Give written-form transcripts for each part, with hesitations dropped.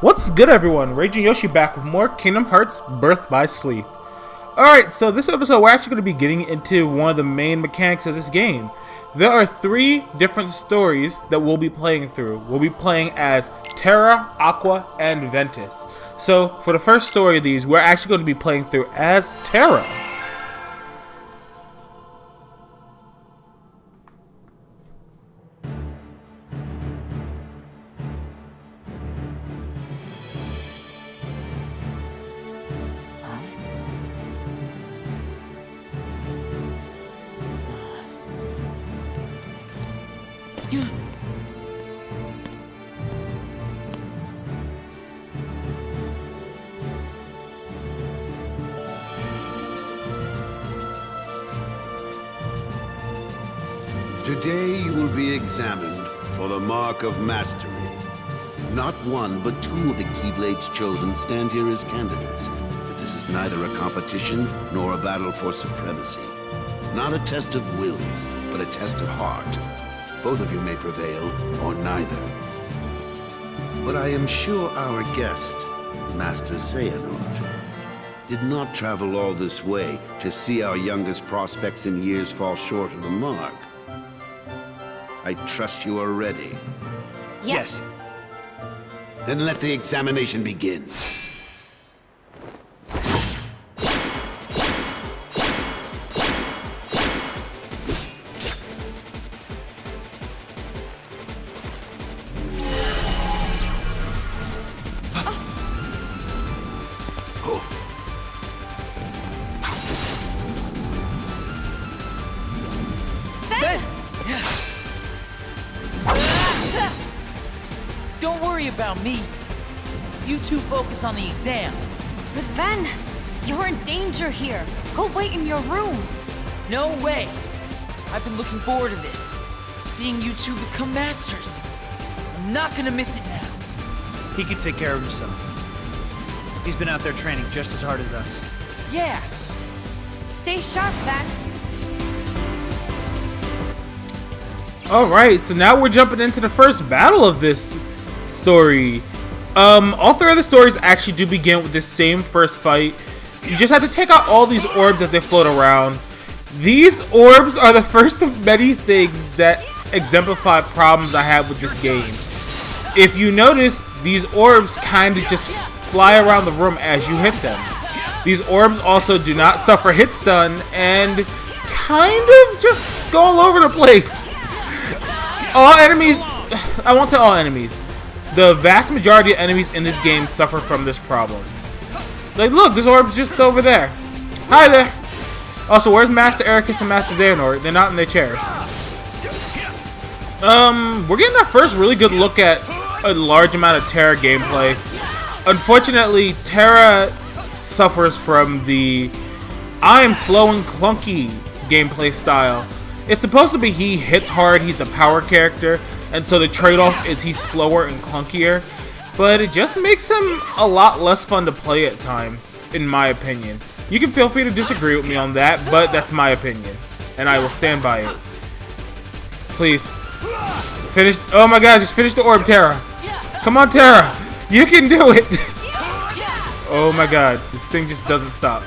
What's good, everyone? RagingYoshi back with more Kingdom Hearts Birth by Sleep. Alright, so this episode we're actually going to be getting into one of the main mechanics of this game. There are three different stories that we'll be playing through. We'll be playing as Terra, Aqua, and Ventus. So for the first story of these, we're actually going to be playing through as Terra. Today you will be examined for the Mark of Mastery. Not one, but two of the Keyblades chosen stand here as candidates. But this is neither a competition nor a battle for supremacy. Not a test of wills, but a test of heart. Both of you may prevail, or neither. But I am sure our guest, Master Xehanort, did not travel all this way to see our youngest prospects in years fall short of the mark. I trust you are ready. Yes. Then let the examination begin. Don't worry about me. You two focus on the exam. But Ven, you're in danger here. Go wait in your room. No way. I've been looking forward to this. Seeing you two become masters. I'm not gonna miss it now. He can take care of himself. He's been out there training just as hard as us. Yeah. Stay sharp, Ven. Alright, so now we're jumping into the first battle of this story. All three of the stories actually do begin with this same first fight. You just have to take out all these orbs as they float around. These orbs are the first of many things that exemplify problems I have with this game. If you notice, these orbs kind of just fly around the room as you hit them. These orbs also do not suffer hit stun and kind of just go all over the place. All enemies, I won't say all enemies. The vast majority of enemies in this game suffer from this problem. Like, look, this orb's just over there. Hi there. Also, where's Master Ericus and Master Xehanort? They're not in their chairs. We're getting our first really good look at a large amount of Terra gameplay. Unfortunately, Terra suffers from the I am slow and clunky gameplay style. It's supposed to be he hits hard, he's the power character, and so the trade-off is he's slower and clunkier, but it just makes him a lot less fun to play at times, in my opinion. You can feel free to disagree with me on that, but that's my opinion, and I will stand by it. Please. Finish. Oh my god, just finish the orb, Terra. Come on, Terra. You can do it. Oh my god, this thing just doesn't stop.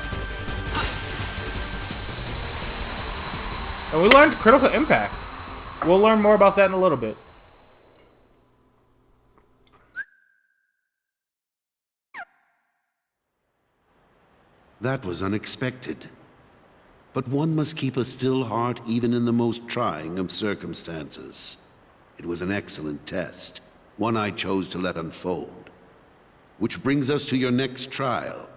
And we learned critical impact. We'll learn more about that in a little bit. That was unexpected. But one must keep a still heart even in the most trying of circumstances. It was an excellent test, one I chose to let unfold. Which brings us to your next trial.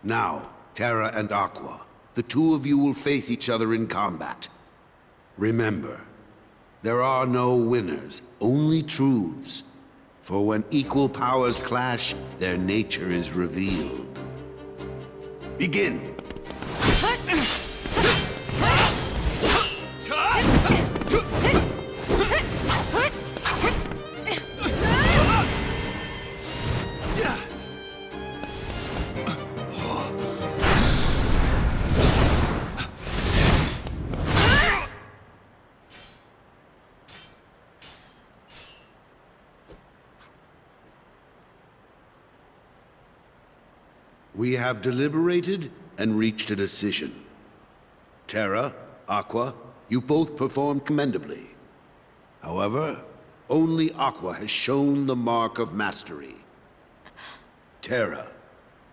Now, Terra and Aqua, the two of you will face each other in combat. Remember, there are no winners, only truths. For when equal powers clash, their nature is revealed. Begin! We have deliberated and reached a decision. Terra, Aqua, you both performed commendably. However, only Aqua has shown the mark of mastery. Terra,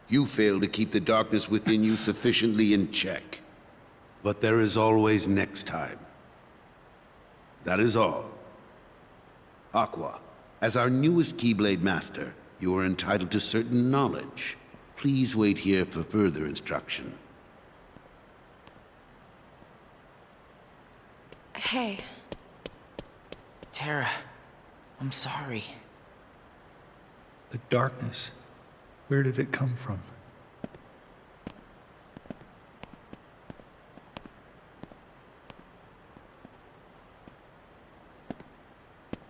you failed to keep the darkness within you sufficiently in check. But there is always next time. That is all. Aqua, as our newest Keyblade Master, you are entitled to certain knowledge. Please wait here for further instruction. Hey. Terra, I'm sorry. The darkness. Where did it come from?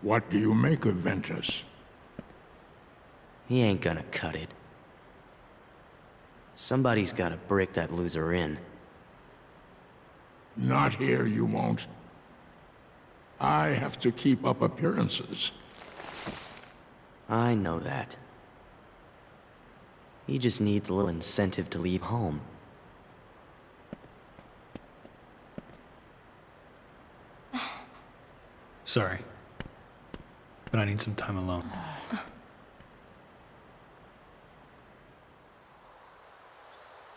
What do you make of Ventus? He ain't gonna cut it. Somebody's gotta break that loser in. Not here, you won't. I have to keep up appearances. I know that. He just needs a little incentive to leave home. Sorry. But I need some time alone.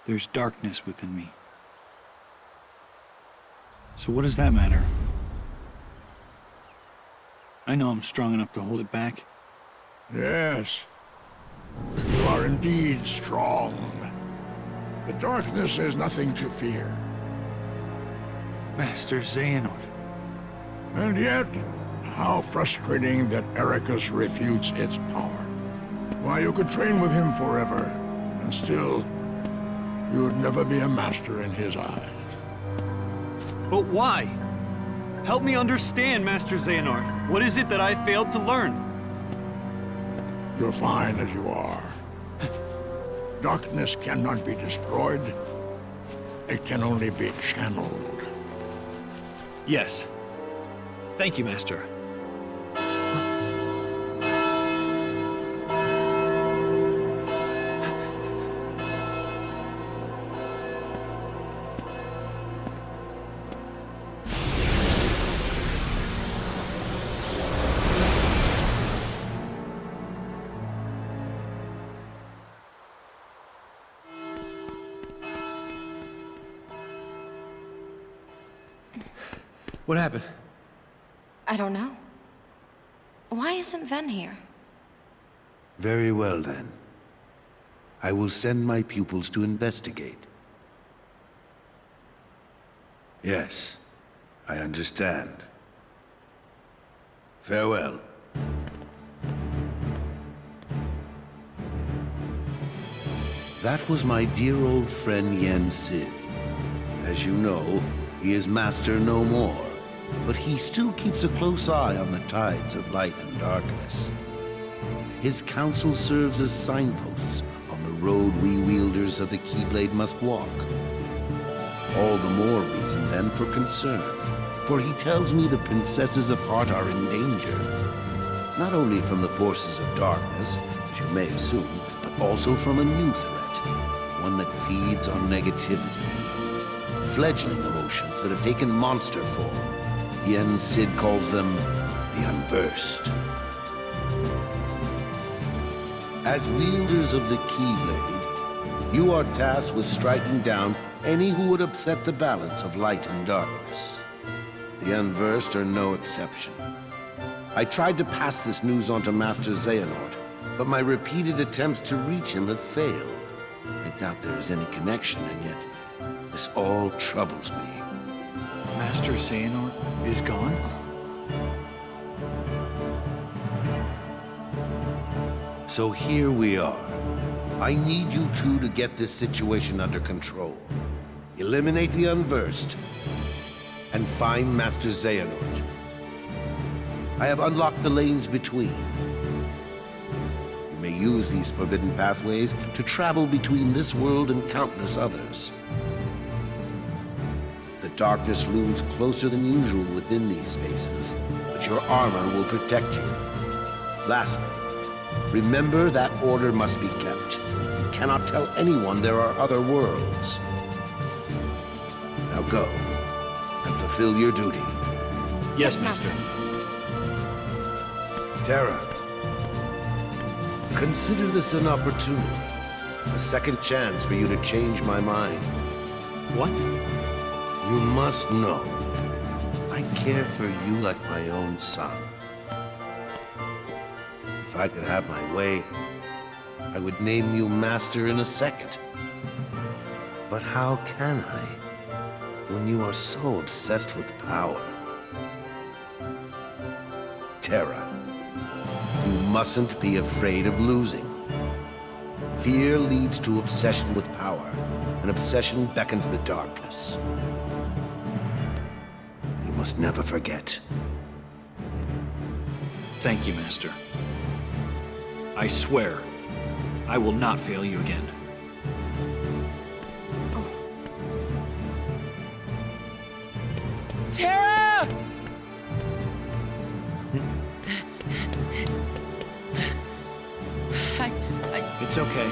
There's darkness within me. So what does that matter? I know I'm strong enough to hold it back. Yes. You are indeed strong. The darkness is nothing to fear. Master Xehanort. And yet, how frustrating that Ericus refutes its power. Why, you could train with him forever, and still, you would never be a master in his eyes. But why? Help me understand, Master Xehanort. What is it that I failed to learn? You're fine as you are. Darkness cannot be destroyed. It can only be channeled. Yes. Thank you, Master. What happened? I don't know. Why isn't Ven here? Very well, then. I will send my pupils to investigate. Yes, I understand. Farewell. That was my dear old friend Yen Sid. As you know, he is master no more, but he still keeps a close eye on the tides of light and darkness. His counsel serves as signposts on the road we wielders of the Keyblade must walk. All the more reason, then, for concern, for he tells me the princesses of heart are in danger, not only from the forces of darkness, as you may assume, but also from a new threat, one that feeds on negativity. Fledgling emotions that have taken monster form. Yen Sid calls them the Unversed. As wielders of the Keyblade, you are tasked with striking down any who would upset the balance of light and darkness. The Unversed are no exception. I tried to pass this news on to Master Xehanort, but my repeated attempts to reach him have failed. I doubt there is any connection, and yet this all troubles me. Master Xehanort is gone? So here we are. I need you two to get this situation under control. Eliminate the Unversed, and find Master Xehanort. I have unlocked the lanes between. You may use these forbidden pathways to travel between this world and countless others. The darkness looms closer than usual within these spaces, but your armor will protect you. Lastly, remember that order must be kept. cannot tell anyone there are other worlds. Now go, and fulfill your duty. Yes, Master. Terra, consider this an opportunity. A second chance for you to change my mind. What? You must know, I care for you like my own son. If I could have my way, I would name you Master in a second. But how can I, when you are so obsessed with power? Terra, you mustn't be afraid of losing. Fear leads to obsession with power, and obsession beckons the darkness. You must never forget. Thank you, Master. I swear, I will not fail you again. Terra! It's okay.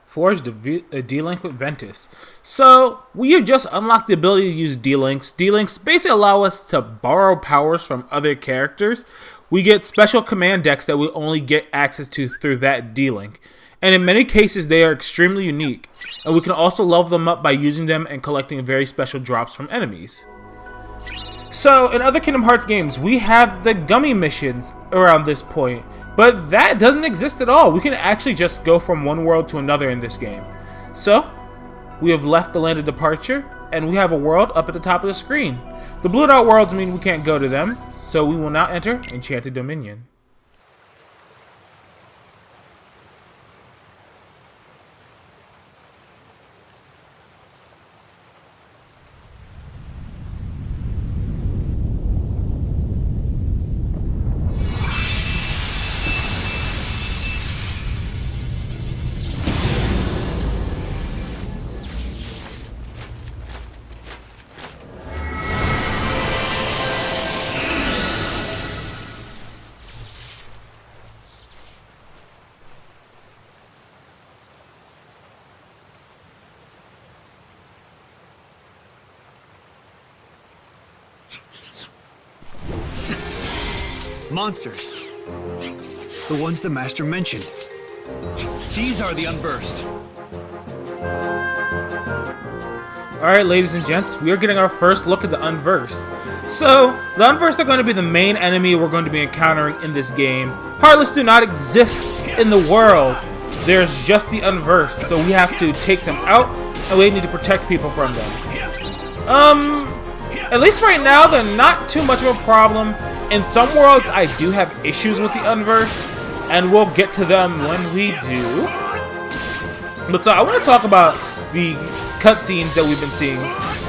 Forged a D-Link with Ventus. So, we have just unlocked the ability to use D-Links. D-Links basically allow us to borrow powers from other characters. We get special command decks that we only get access to through that D-Link. And in many cases, they are extremely unique. And we can also level them up by using them and collecting very special drops from enemies. So, in other Kingdom Hearts games, we have the gummy missions around this point. But that doesn't exist at all. We can actually just go from one world to another in this game. So, we have left the land of departure, and we have a world up at the top of the screen. The blued out worlds mean we can't go to them, so we will now enter Enchanted Dominion. Monsters. The ones the Master mentioned. These are the Unversed. Alright, ladies and gents, we are getting our first look at the Unversed. So, the Unversed are going to be the main enemy we're going to be encountering in this game. Heartless do not exist in the world. There's just the Unversed, so we have to take them out, and we need to protect people from them. At least right now, they're not too much of a problem. In some worlds, I do have issues with the Unversed, and we'll get to them when we do. But so I want to talk about the cutscenes that we've been seeing.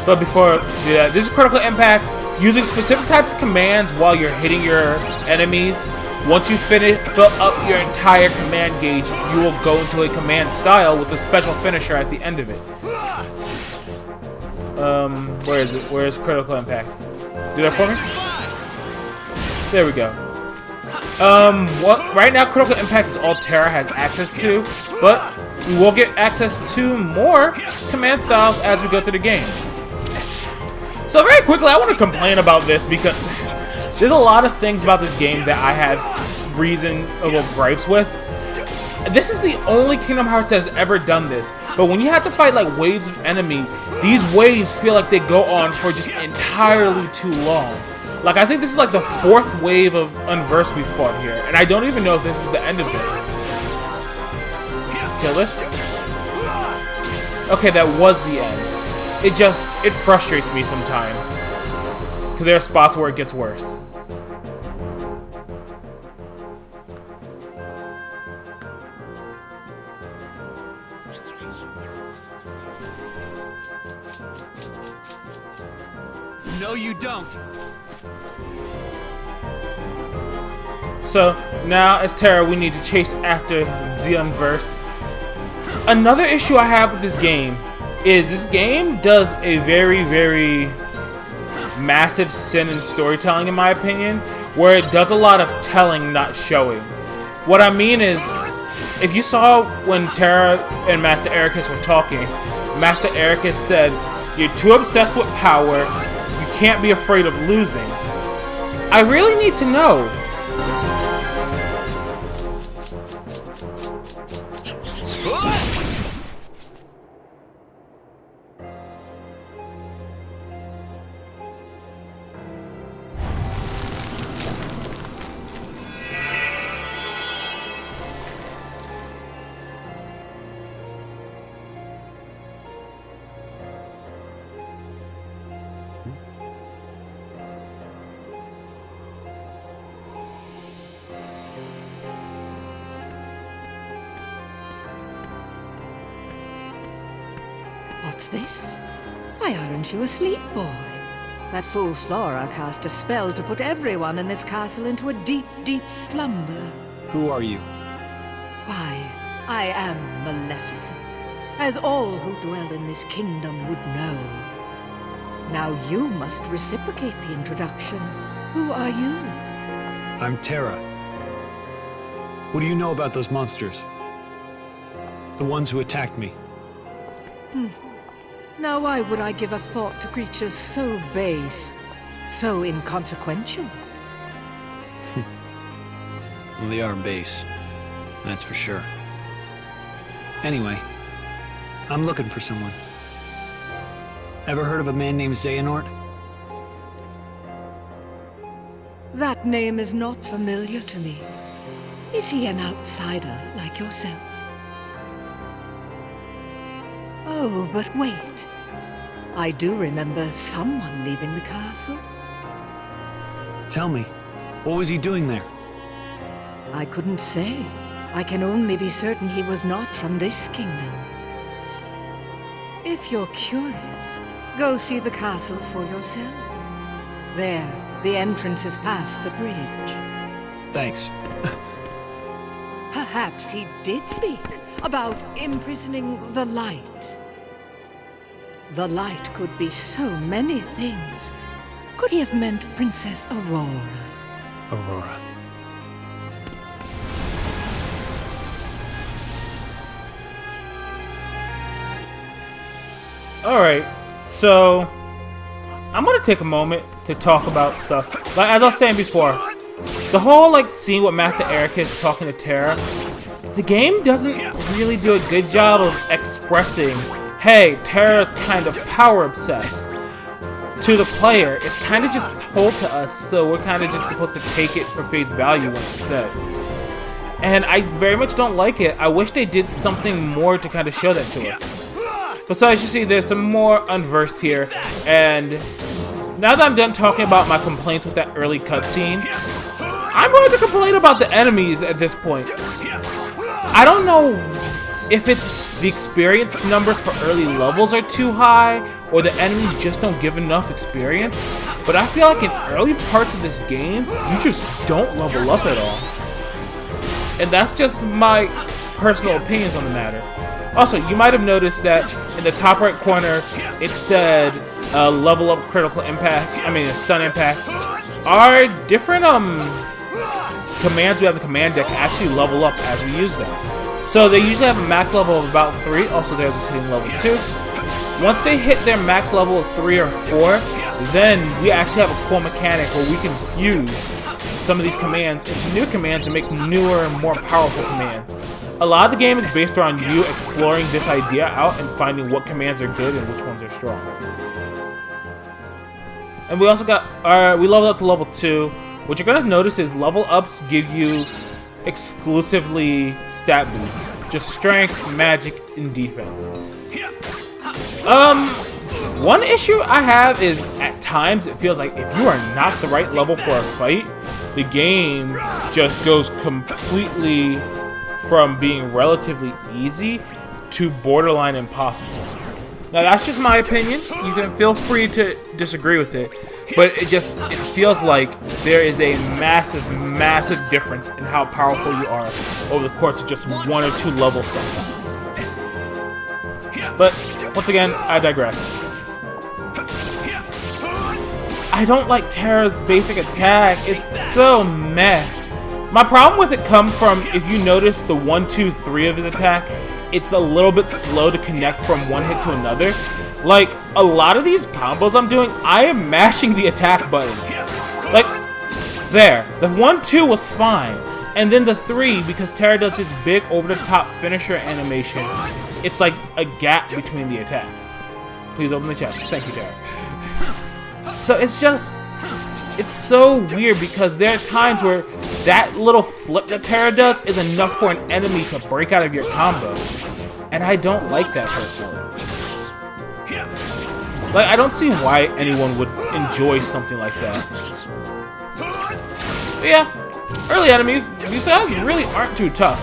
But before we do that, this is Critical Impact. Using specific types of commands while you're hitting your enemies. Once you fill up your entire command gauge, you will go into a command style with a special finisher at the end of it. Where is it? Where is Critical Impact? Do that for me? There we go. Right now Critical Impact is all Terra has access to, but we will get access to more command styles as we go through the game. So very quickly, I want to complain about this because there's a lot of things about this game that I have gripes with. This is the only Kingdom Hearts that has ever done this. But when you have to fight like waves of enemy, these waves feel like they go on for just entirely too long. Like, I think this is like the 4th wave of Unverse we fought here, and I don't even know if this is the end of this. Kill this? Okay, that was the end. It frustrates me sometimes. Because there are spots where it gets worse. No, you don't. So now as Terra, we need to chase after the Unverse. Another issue I have with this game is this game does a very, very massive sin in storytelling, in my opinion, where it does a lot of telling, not showing. What I mean is, if you saw when Terra and Master Ericus were talking, Master Ericus said, "You're too obsessed with power, you can't be afraid of losing." I really need to know. What's this? Why aren't you asleep, boy? That fool Flora cast a spell to put everyone in this castle into a deep, deep slumber. Who are you? Why, I am Maleficent, as all who dwell in this kingdom would know. Now you must reciprocate the introduction. Who are you? I'm Terra. What do you know about those monsters? The ones who attacked me. Now why would I give a thought to creatures so base, so inconsequential? Well, they are base. That's for sure. Anyway, I'm looking for someone. Ever heard of a man named Xehanort? That name is not familiar to me. Is he an outsider like yourself? Oh, but wait. I do remember someone leaving the castle. Tell me, what was he doing there? I couldn't say. I can only be certain he was not from this kingdom. If you're curious, go see the castle for yourself. There, the entrance is past the bridge. Thanks. Perhaps he did speak about imprisoning the light. The light could be so many things. Could he have meant Princess Aurora? Aurora. Alright, so I'm gonna take a moment to talk about stuff. Like, as I was saying before, the whole like scene with Master Ericus talking to Terra, the game doesn't really do a good job of expressing, hey, Terra's kind of power obsessed. To the player, it's kind of just told to us, so we're kind of just supposed to take it for face value when it's said. And I very much don't like it. I wish they did something more to kind of show that to us. But so as you see, there's some more Unversed here, and now that I'm done talking about my complaints with that early cutscene, I'm going to complain about the enemies at this point. I don't know if it's the experience numbers for early levels are too high, or the enemies just don't give enough experience, but I feel like in early parts of this game, you just don't level up at all. And that's just my personal opinions on the matter. Also, you might have noticed that in the top right corner, it said level up critical impact, stun impact. Our different commands we have in the command deck actually level up as we use them. So they usually have a max level of about 3, also there's this hitting level 2. Once they hit their max level of 3 or 4, then we actually have a cool mechanic where we can fuse some of these commands into new commands and make newer and more powerful commands. A lot of the game is based around you exploring this idea out and finding what commands are good and which ones are strong. And we also got, we leveled up to level 2. What you're gonna notice is level ups give you exclusively stat boosts. Just strength, magic, and defense. One issue I have is at times it feels like if you are not the right level for a fight, the game just goes completely from being relatively easy to borderline impossible. Now that's just my opinion. You can feel free to disagree with it, but it feels like there is a massive difference in how powerful you are over the course of just 1 or 2 levels sometimes. But once again, I digress. I don't like Terra's basic attack. It's so meh. My problem with it comes from, if you notice the 1, 2, 3 of his attack, it's a little bit slow to connect from one hit to another. Like, a lot of these combos I'm doing, I am mashing the attack button. Like, there. The 1, 2 was fine. And then the 3, because Terra does this big over-the-top finisher animation, it's like a gap between the attacks. Please open the chest. Thank you, Terra. So it's just, it's so weird because there are times where that little flip that Terra does is enough for an enemy to break out of your combo. And I don't like that personally. Like, I don't see why anyone would enjoy something like that. But yeah, early enemies, these guys really aren't too tough.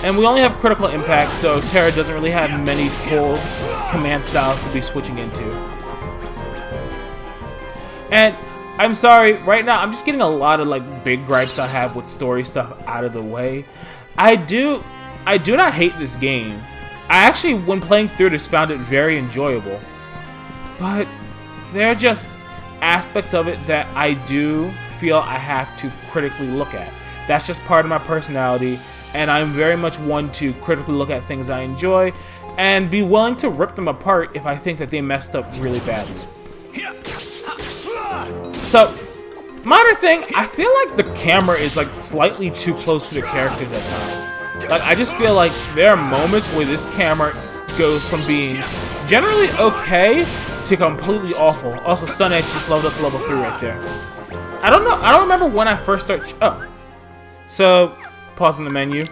And we only have critical impact, so Terra doesn't really have many cool command styles to be switching into. And I'm sorry, right now I'm just getting a lot of like big gripes I have with story stuff out of the way. I do not hate this game. I actually, when playing through this, found it very enjoyable. But there are just aspects of it that I do feel I have to critically look at. That's just part of my personality, and I'm very much one to critically look at things I enjoy and be willing to rip them apart if I think that they messed up really badly. So, minor thing, I feel like the camera is like slightly too close to the characters at times. Like, I just feel like there are moments where this camera goes from being generally okay to completely awful. Also, Stun Edge just leveled up to level 3 right there. I don't know, I don't remember when I first started. Oh. So, pausing the menu.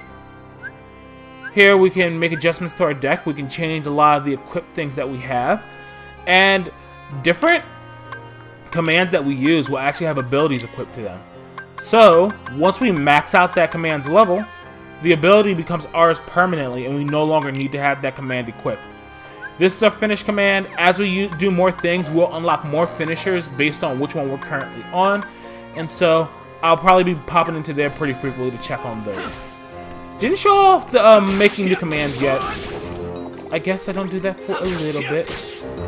Here we can make adjustments to our deck. We can change a lot of the equipped things that we have. And different commands that we use will actually have abilities equipped to them. So, once we max out that command's level, the ability becomes ours permanently and we no longer need to have that command equipped. This is our finish command. As we do more things, we'll unlock more finishers based on which one we're currently on. And so, I'll probably be popping into there pretty frequently to check on those. Didn't show off the making new commands yet. I guess I don't do that for a little bit.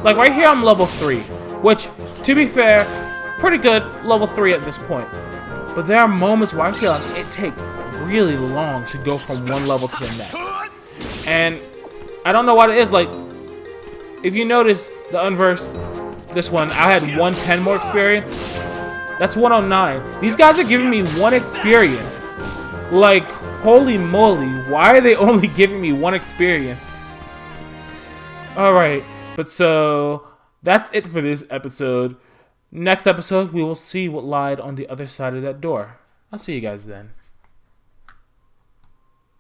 Like right here, I'm level 3, which, to be fair, pretty good level 3 at this point. But there are moments where I feel like it takes really long to go from one level to the next. And I don't know what it is. Like, if you notice the unverse, this one, I had 110 more experience. That's 109. These guys are giving me 1 experience. Like, holy moly, why are they only giving me 1 experience? Alright, but so that's it for this episode. Next episode, we will see what lied on the other side of that door. I'll see you guys then.